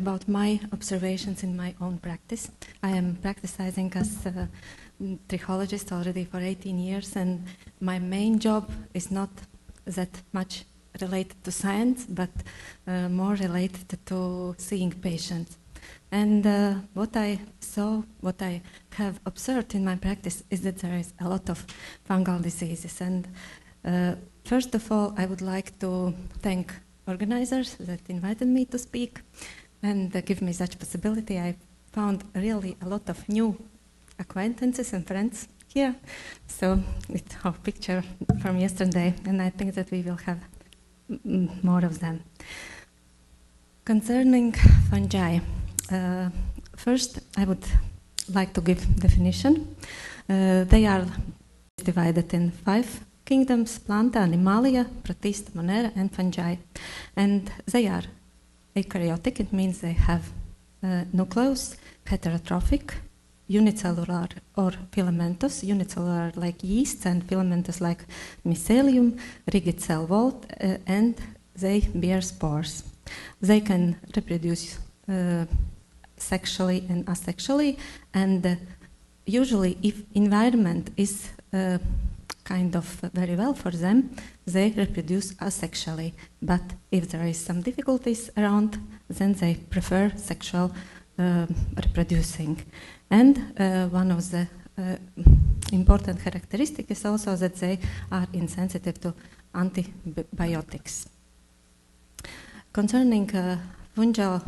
about my observations in my own practice. I am practicing as a trichologist already for 18 years, and my main job is not that much related to science, but more related to seeing patients. And what I saw, what I have observed in my practice is that there is a lot of fungal diseases. And first of all, I would like to thank organizers that invited me to speak and give me such possibility. I found really a lot of new acquaintances and friends here. So it's our picture from yesterday, and I think that we will have more of them. Concerning fungi, first I would like to give definition. They are divided in 5 kingdoms: Planta, Animalia, Protista, Monera, and fungi. And they are eukaryotic, it means they have nucleus, heterotrophic, unicellular or filamentous, unicellular like yeast and filamentous like mycelium, rigid cell wall, and they bear spores. They can reproduce sexually and asexually, and usually if environment is kind of very well for them, they reproduce asexually. But if there is some difficulties around, then they prefer sexual reproducing. And one of the important characteristics is also that they are insensitive to antibiotics. Concerning fungal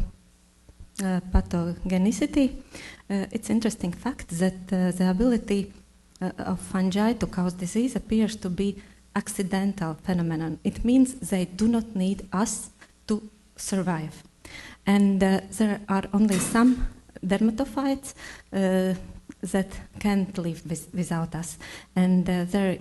pathogenicity, it's interesting fact that the ability of fungi to cause disease appears to be accidental phenomenon. It means they do not need us to survive. And there are only some dermatophytes that can't live without us. And there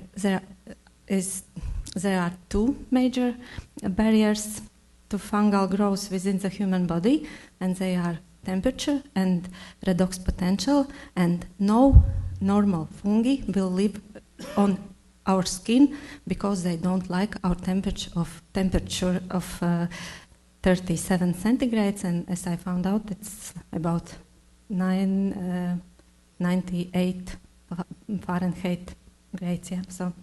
are 2 major barriers to fungal growth within the human body, and they are temperature and redox potential, and no normal fungi will live on our skin because they don't like our temperature of 37 centigrades, and as I found out, it's about 98 Fahrenheit grades. Yeah, so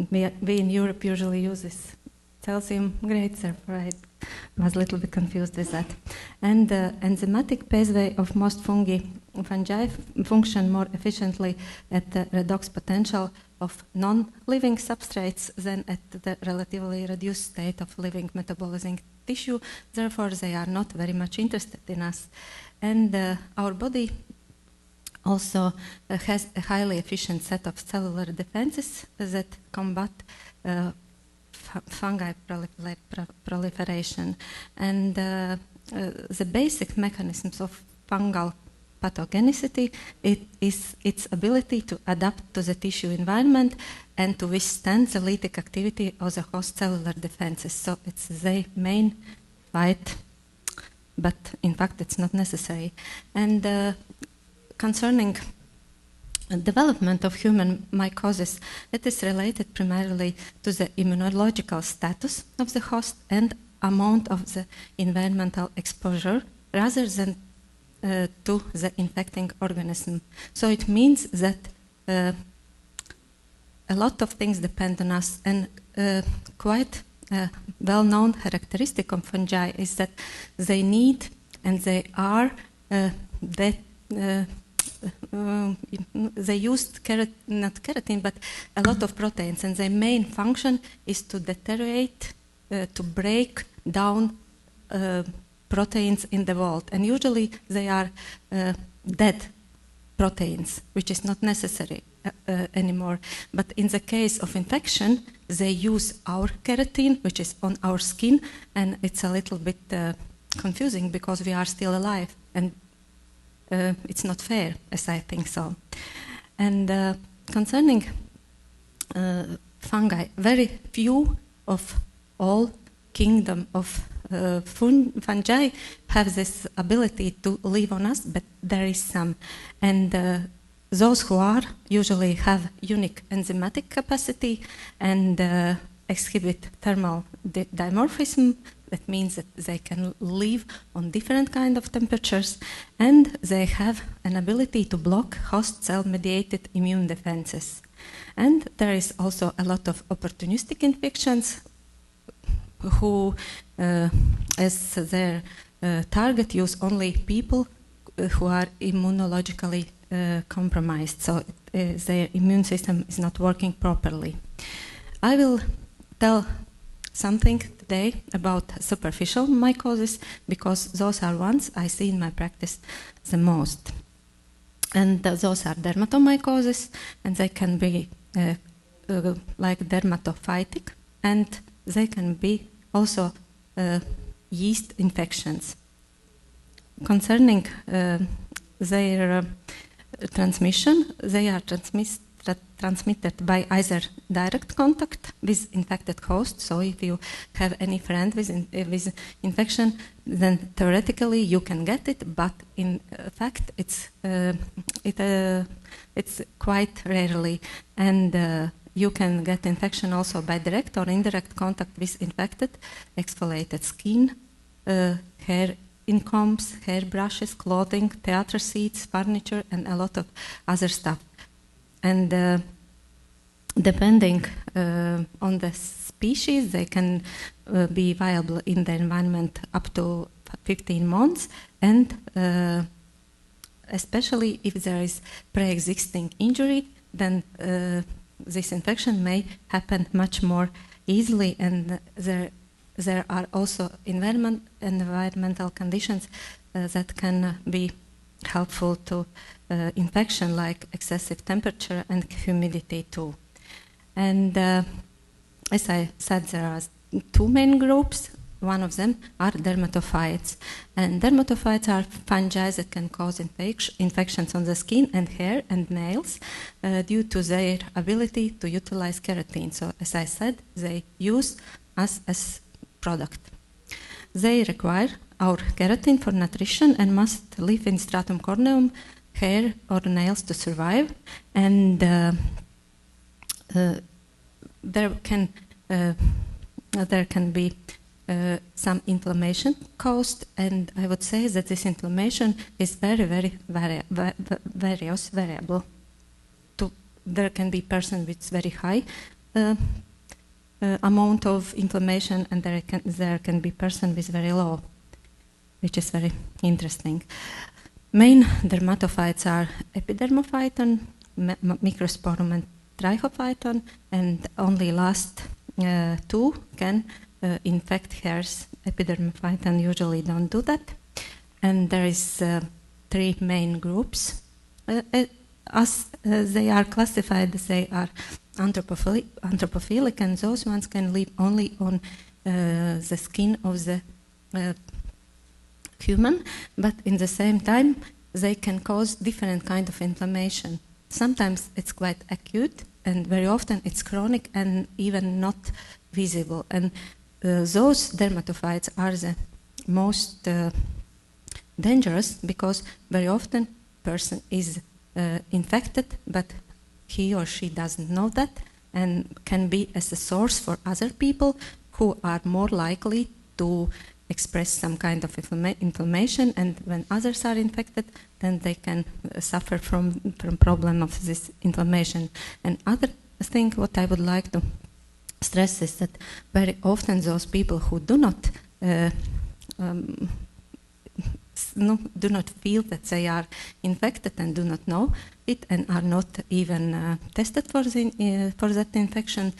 we in Europe usually use this Celsius grades, therefore I was a little bit confused with that. And the enzymatic pathway of most fungi function more efficiently at the redox potential of non-living substrates than at the relatively reduced state of living metabolizing tissue. Therefore, they are not very much interested in us. And our body also has a highly efficient set of cellular defenses that combat fungi proliferation. And the basic mechanisms of fungal pathogenicity is its ability to adapt to the tissue environment and to withstand the lytic activity of the host cellular defenses. So it's the main fight, but in fact it's not necessary. And concerning development of human mycosis, it is related primarily to the immunological status of the host and amount of the environmental exposure rather than to the infecting organism. So it means that a lot of things depend on us, and quite a well-known characteristic of fungi is that they need and they are they use not keratin but a lot of proteins, and their main function is to deteriorate, to break down proteins in the wall, and usually they are dead proteins, which is not necessary anymore. But in the case of infection, they use our keratin, which is on our skin, and it's a little bit confusing because we are still alive, and it's not fair, as I think so. And concerning fungi, very few of all kingdom of fungi have this ability to live on us, but there is some. And those who are usually have unique enzymatic capacity, and exhibit thermal dimorphism. That means that they can live on different kind of temperatures, and they have an ability to block host cell-mediated immune defenses. And there is also a lot of opportunistic infections who, as their target, use only people who are immunologically compromised, so their immune system is not working properly. I will tell something today about superficial mycosis, because those are ones I see in my practice the most. And those are dermatomycosis, and they can be like dermatophytic, and they can be also yeast infections. Concerning their transmission, they are transmitted by either direct contact with infected host. So if you have any friend with infection, then theoretically you can get it, but in fact it's quite rarely, and you can get infection also by direct or indirect contact with infected, exfoliated skin, hair in combs, hair brushes, clothing, theater seats, furniture, and a lot of other stuff. And depending on the species, they can be viable in the environment up to 15 months, and especially if there is pre-existing injury, then this infection may happen much more easily, and there are also environmental conditions that can be helpful to infection, like excessive temperature and humidity too. And as I said, there are two main groups. One of them are dermatophytes, and dermatophytes are fungi that can cause infections on the skin and hair and nails due to their ability to utilize keratin. So as I said, they use us as product. They require our keratin for nutrition and must live in stratum corneum, hair or nails to survive, and there can be some inflammation caused, and I would say that this inflammation is very variable. There can be person with very high amount of inflammation, and there can be person with very low, which is very interesting. Main dermatophytes are epidermophyton, microsporum, and trichophyton, and only last two can infect hairs. Epidermophyton usually don't do that. And there is three main groups. As they are classified, they are anthropophilic, and those ones can live only on the skin of the human, but in the same time they can cause different kind of inflammation. Sometimes it's quite acute, and very often it's chronic and even not visible. And those dermatophytes are the most dangerous, because very often person is infected, but he or she doesn't know that, and can be as a source for other people who are more likely to express some kind of inflammation, and when others are infected, then they can suffer from problem of this inflammation. And other thing what I would like to stress is that very often those people who do not feel that they are infected and do not know it, and are not even tested for that infection,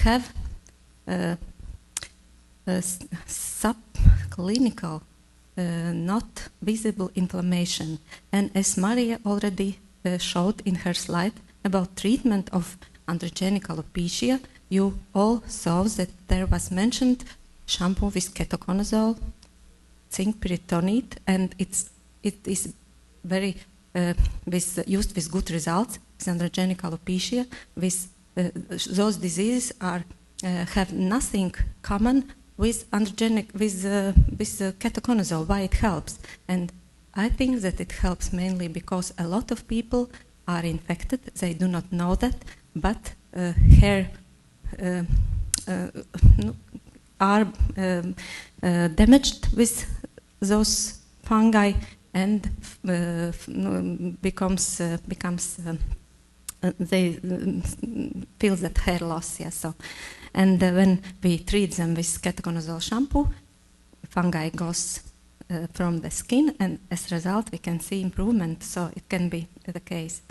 have subclinical, not visible inflammation. And as Maria already showed in her slide about treatment of androgenic alopecia, you all saw that there was mentioned shampoo with ketoconazole, zinc pyritonate, and it is very used with good results. With androgenic alopecia, with those diseases have nothing common with ketoconazole. Why it helps? And I think that it helps mainly because a lot of people are infected. They do not know that, but hair are damaged with those fungi and they feel that hair loss. Yeah, so, and when we treat them with ketoconazole shampoo, fungi goes from the skin, and as a result we can see improvement, so it can be the case.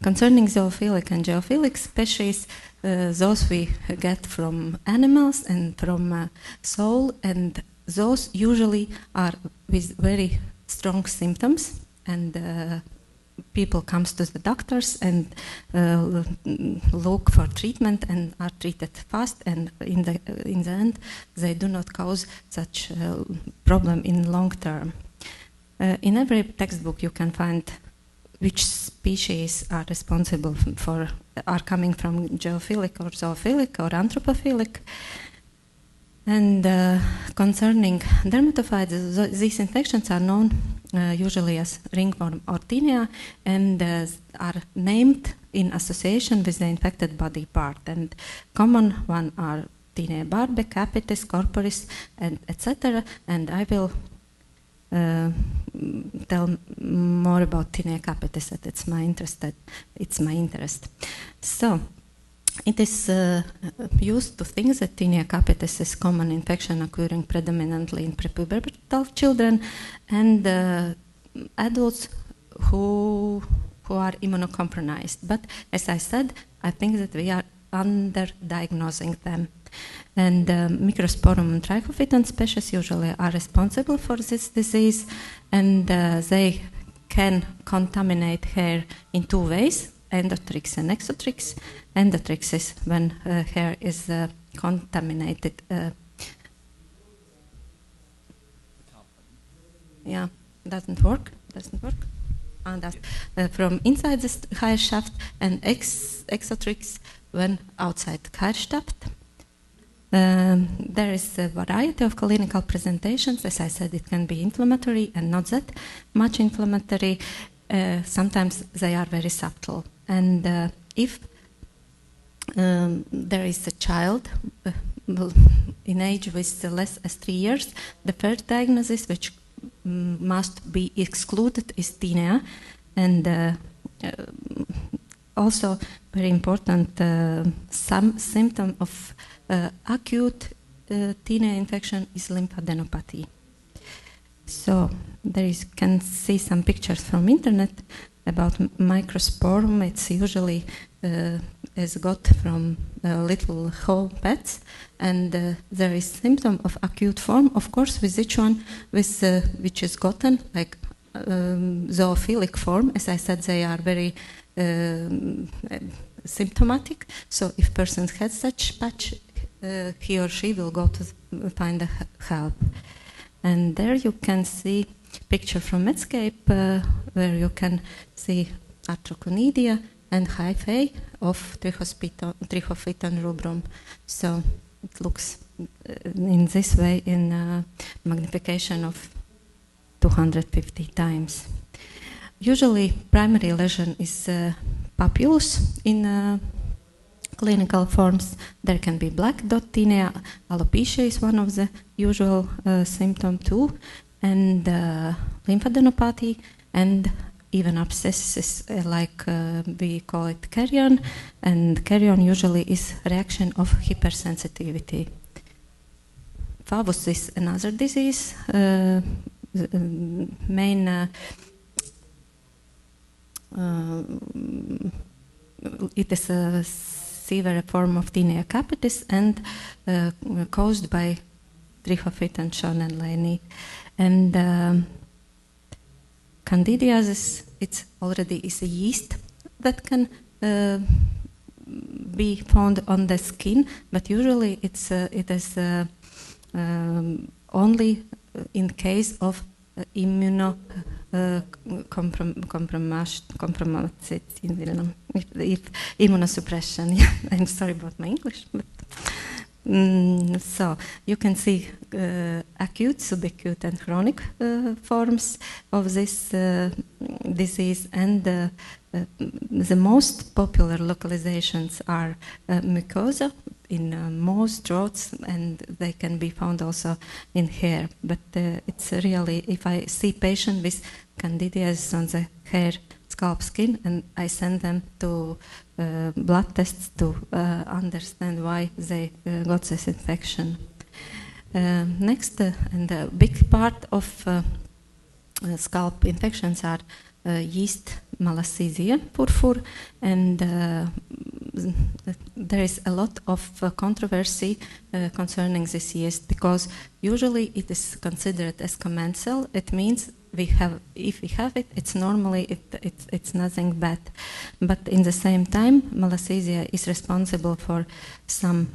Concerning zoophilic and geophilic species, those we get from animals and from soil, and those usually are with very strong symptoms, and people comes to the doctors and look for treatment and are treated fast, and in the end they do not cause such problem in long term. In every textbook you can find which species are responsible are coming from geophilic or zoophilic or anthropophilic. And concerning dermatophytes, these infections are known usually as ringworm or tinea, and are named in association with the infected body part. And common one are tinea barbae, capitis, corporis, and etc. And I will tell more about tinea capitis, that it's my interest. So it is used to think that tinea capitis is common infection occurring predominantly in prepubertal children and adults who are immunocompromised. But as I said, I think that we are under-diagnosing them. And Microsporum and Trichophyton species usually are responsible for this disease, and they can contaminate hair in two ways, endotrix and exotrix. Endotrix is when hair is contaminated. Yeah, doesn't work. From inside the hair shaft, and exotrix when outside hair shaft. There is a variety of clinical presentations. As I said, it can be inflammatory and not that much inflammatory. Sometimes they are very subtle. And if there is a child in age with less than 3 years, the first diagnosis which must be excluded is tinea. And also very important, some symptom of acute tinea infection is lymphadenopathy. So can see some pictures from internet about microsporum. It's usually is got from little whole pets, and there is symptom of acute form. Of course, with each one which is gotten like zoophilic form, as I said, they are very symptomatic. So if person has such patch, he or she will go to find help. And there you can see picture from Medscape where you can see arthrochonidia and hyphae of Trichophyton rubrum. So it looks in this way in magnification of 250 times. Usually primary lesion is papulus in clinical forms. There can be black dot tinea. Alopecia is one of the usual symptom too, and lymphadenopathy, and even abscesses like we call it carrion, and carrion usually is reaction of hypersensitivity. Favus is another disease. Main it is a severe form of tinea capitis and caused by Trichophyton Schonenleini. And candidiasis, it's already is a yeast that can be found on the skin, but usually it is only in case of immunosuppression. Yeah, I'm sorry about my English, but so you can see acute, subacute, and chronic forms of this disease, and the most popular localizations are mucosa in moles, throats, and they can be found also in hair. But it's really, if I see patient with candidiasis on the hair, scalp, skin, and I send them to blood tests to understand why they got this infection. Next, and a big part of scalp infections are yeast malassezia purpur, and there is a lot of controversy concerning this yeast, because usually it is considered as commensal. It means if we have it, it's normally it's nothing bad. But in the same time, malassezia is responsible for some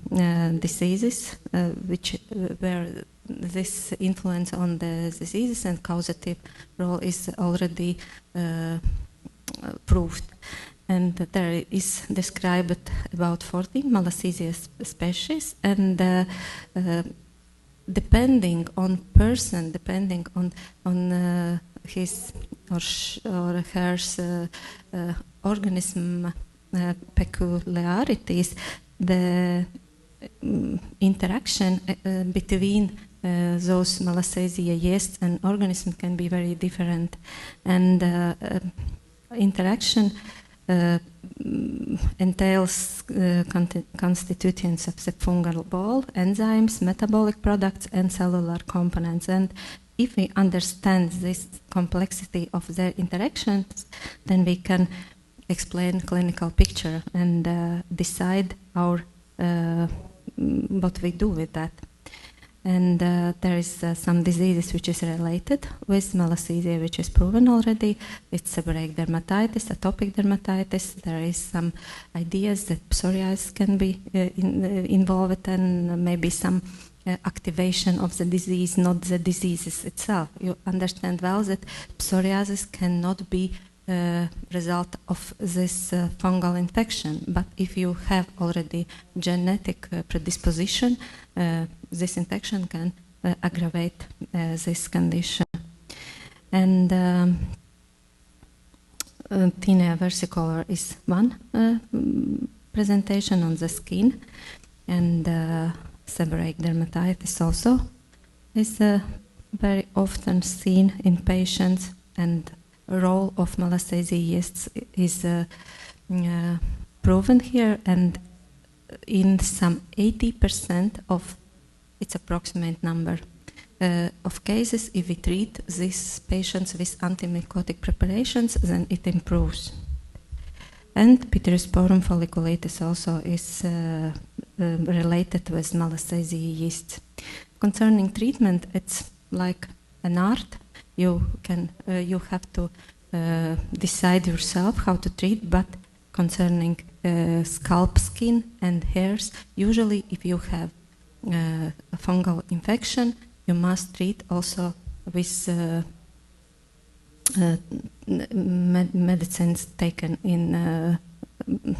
diseases where this influence on the diseases and causative role is already proved. And there is described about 40 malassezia species, and depending on person, depending on his or her organism peculiarities, the interaction between those malassezia yeasts and organism can be very different, and interaction entails constituents of the fungal ball, enzymes, metabolic products, and cellular components. And if we understand this complexity of their interactions, then we can explain clinical picture and decide our what we do with that. And there is some diseases which is related with malassezia, which is proven already. It's seborrheic dermatitis, atopic dermatitis. There is some ideas that psoriasis can be involved, and maybe some activation of the disease, not the diseases itself. You understand well that psoriasis cannot be result of this fungal infection, but if you have already genetic predisposition, this infection can aggravate this condition. And tinea versicolor is one presentation on the skin, and seborrheic dermatitis also is very often seen in patients, and role of malassezia yeasts is proven here, and in some 80% of its approximate number of cases, if we treat these patients with antimycotic preparations, then it improves. And pityrosporum folliculitis also is related with malassezia yeast. Concerning treatment, it's like an art. You have to decide yourself how to treat, but concerning scalp, skin, and hairs, usually if you have a fungal infection, you must treat also with medicines taken in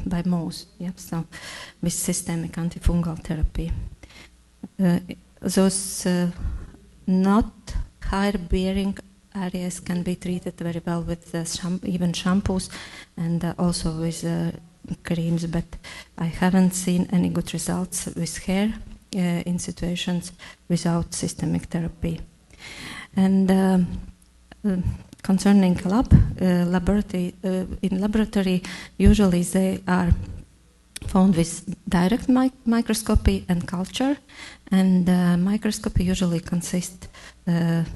by mouth, so with systemic antifungal therapy. Those not hair-bearing areas can be treated very well with even shampoos and also with creams, but I haven't seen any good results with hair in situations without systemic therapy. And concerning laboratory, in laboratory, usually they are found with direct microscopy and culture, and microscopy usually consists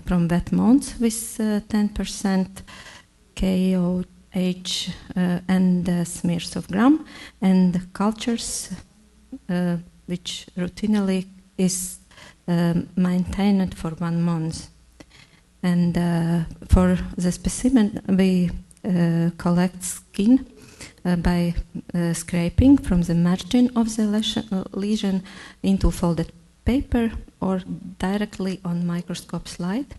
from wet mounds with 10% KOH and smears of gram, and cultures which routinely is maintained for 1 month. And for the specimen, we collect skin by scraping from the margin of the lesion into folded paper or directly on microscope slide.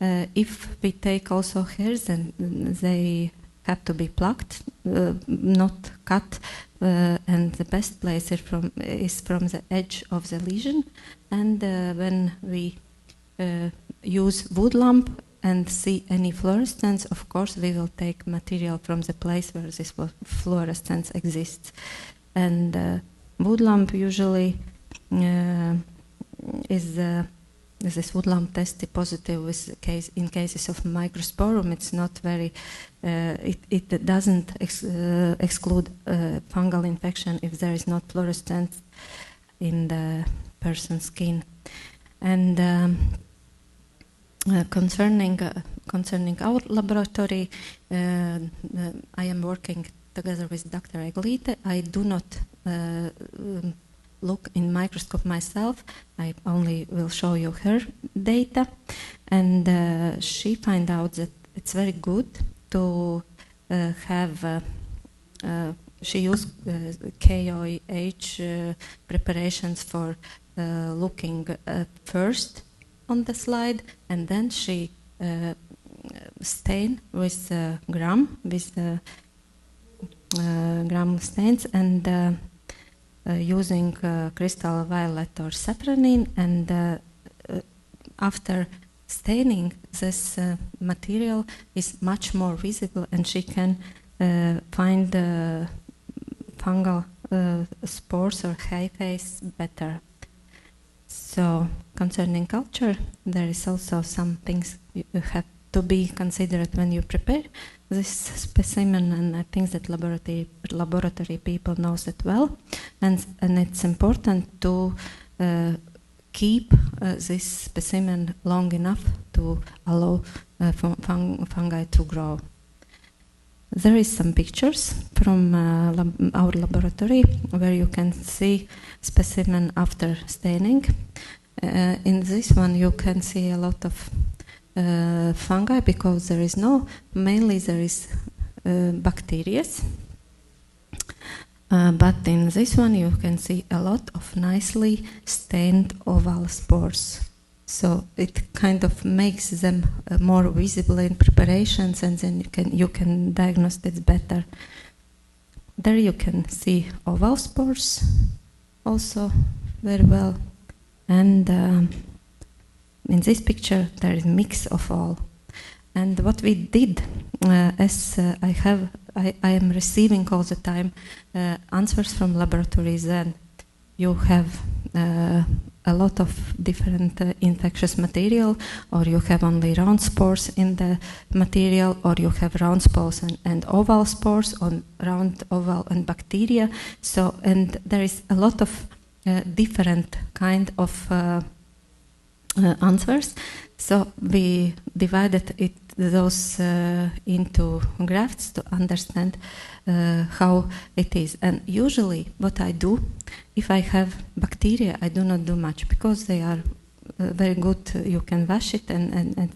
If we take also hairs, then they have to be plucked, not cut, and the best place is from the edge of the lesion. And when we use wood lamp and see any fluorescence, of course we will take material from the place where this fluorescence exists. And wood lamp usually is this wood lamp tested positive in cases of microsporum. It's not very, it doesn't exclude fungal infection if there is not fluorescence in the person's skin. And concerning our laboratory, I am working together with Dr. Eglite. I do not look in microscope myself. I only will show you her data, and she find out that it's very good to have. She used KOH preparations for looking first on the slide, and then she stain with gram stains, and using crystal violet or safranin, and after staining, this material is much more visible, and she can find fungal spores or hyphae better. So concerning culture, there is also some things you have to be considered when you prepare this specimen, and I think that laboratory people knows it well, and it's important to keep this specimen long enough to allow fungi to grow. There is some pictures from our laboratory where you can see specimen after staining. In this one you can see a lot of fungi, because there is mainly there is bacteria. But in this one you can see a lot of nicely stained oval spores. So it kind of makes them more visible in preparations, and then you can diagnose it better. There you can see oval spores also very well, and in this picture there is a mix of all. And what we did, as I am receiving all the time answers from laboratories, and you have a lot of different infectious material, or you have only round spores in the material, or you have round spores and oval spores on round, oval, and bacteria. So, and there is a lot of different kind of answers. So we divided those into graphs to understand how it is. And usually what I do, if I have bacteria, I do not do much, because they are very good. You can wash it, and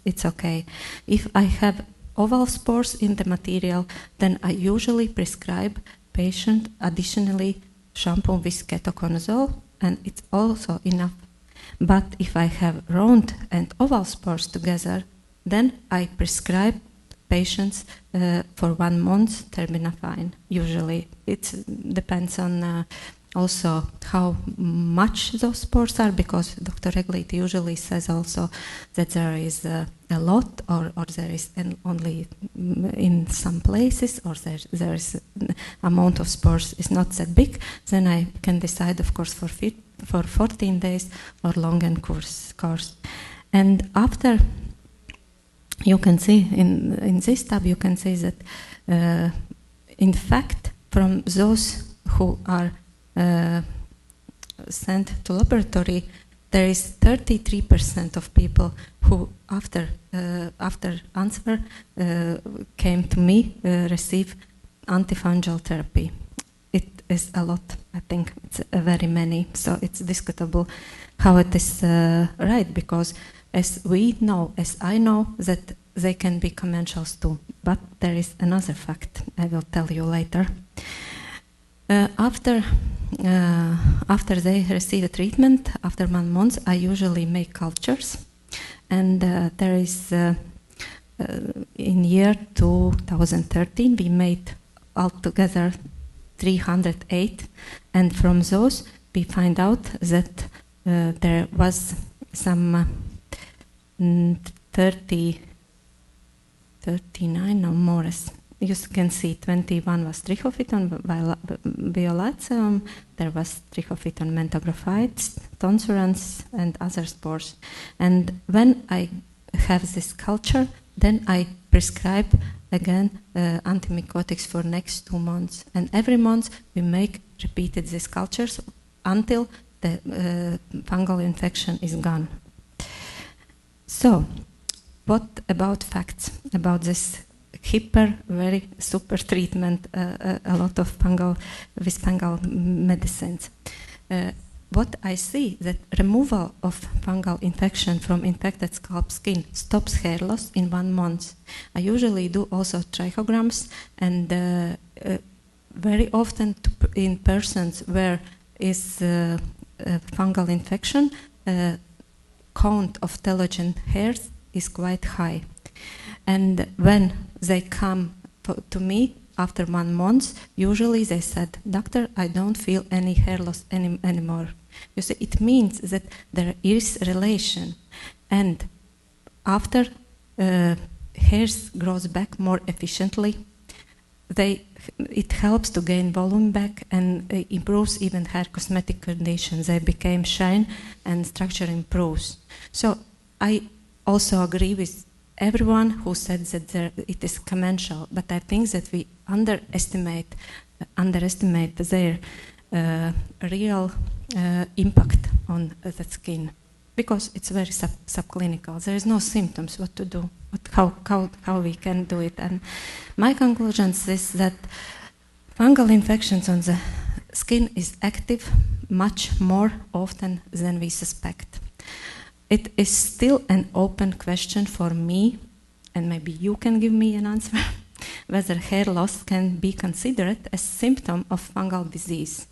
it's okay. If I have oval spores in the material, then I usually prescribe patient additionally shampoo with ketoconazole, and it's also enough. But if I have round and oval spores together, then I prescribe patients for 1 month terbinafine. Usually it depends on also how much those spores are, because Dr. Eglite usually says also that there is a lot, or there is only in some places, or there is amount of spores is not that big. Then I can decide, of course, for 14 days or longer course. And after, you can see in this tab, you can see that in fact, from those who are sent to laboratory, there is 33% of people who after answer came to me receive antifungal therapy. It is a lot. I think it's very many. So it's discutable how it is right, because as we know, as I know, that they can be commensals too. But there is another fact I will tell you later. After they receive a treatment, after 1 month, I usually make cultures, and there is in year 2013 we made altogether 308, and from those we find out that there was some 39 or more You can see 21 was trichophyton violaceum, there was trichophyton mentogrophytes, tonsurans, and other spores. And when I have this culture, then I prescribe again antimycotics for next 2 months. And every month we make repeated these cultures until the fungal infection is gone. So, what about facts about this very super treatment, a lot of fungal medicines? What I see that removal of fungal infection from infected scalp skin stops hair loss in 1 month. I usually do also trichograms, and very often in persons where is fungal infection, count of telogen hairs is quite high. And when they come to me after 1 month, usually they said, "Doctor, I don't feel any hair loss anymore." You see, it means that there is relation, and after hairs grows back more efficiently, it helps to gain volume back and improves even hair cosmetic conditions. They became shine and structure improves. So I also agree with everyone who said that it is commensal, but I think that we underestimate their real impact on the skin, because it's very subclinical. There is no symptoms what to do, how we can do it. And my conclusion is that fungal infections on the skin is active much more often than we suspect. It is still an open question for me, and maybe you can give me an answer, whether hair loss can be considered a symptom of fungal disease.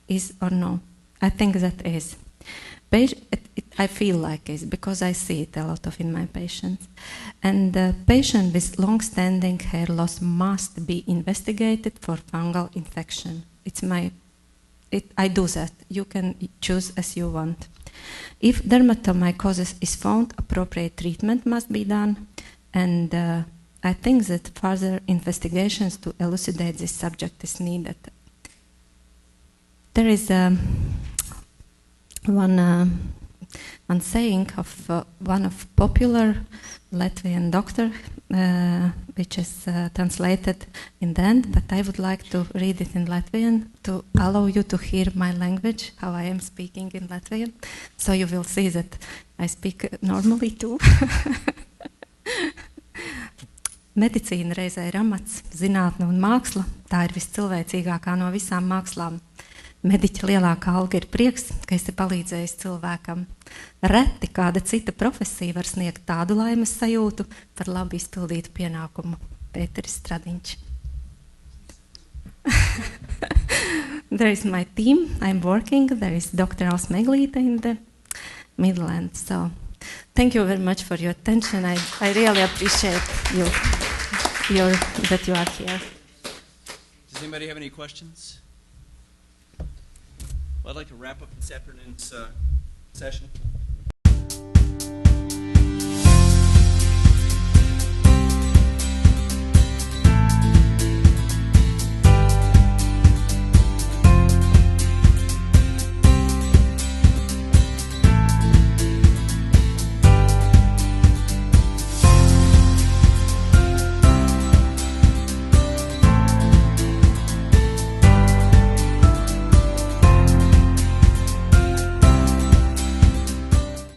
Is or no? I think that is. I feel like it because I see it a lot of in my patients. And the patient with long-standing hair loss must be investigated for fungal infection. I do that. You can choose as you want. If dermatomycosis is found, appropriate treatment must be done, and I think that further investigations to elucidate this subject is needed. There is one saying of one of popular Latvian doctor, which is translated in the end, but I would like to read it in Latvian to allow you to hear my language, how I am speaking in Latvian, so you will see that I speak normally too. Medicīna reizē ir amats, zinātne un māksla, tā ir viscilvēcīgākā no visām mākslām. Mediķa lielākā alga ir prieks, ka esi palīdzējis cilvēkam. Reti kāda cita profesija var sniegt tādu laimes sajūtu par labi izpildītu pienākumu. Pēteris Stradiņš. There is my team, I'm working, there is Dr. Alsmeglīte in the middle end. So, thank you very much for your attention. I really appreciate that you are here. Does anybody have any questions? Well, I'd like to wrap up this afternoon's session.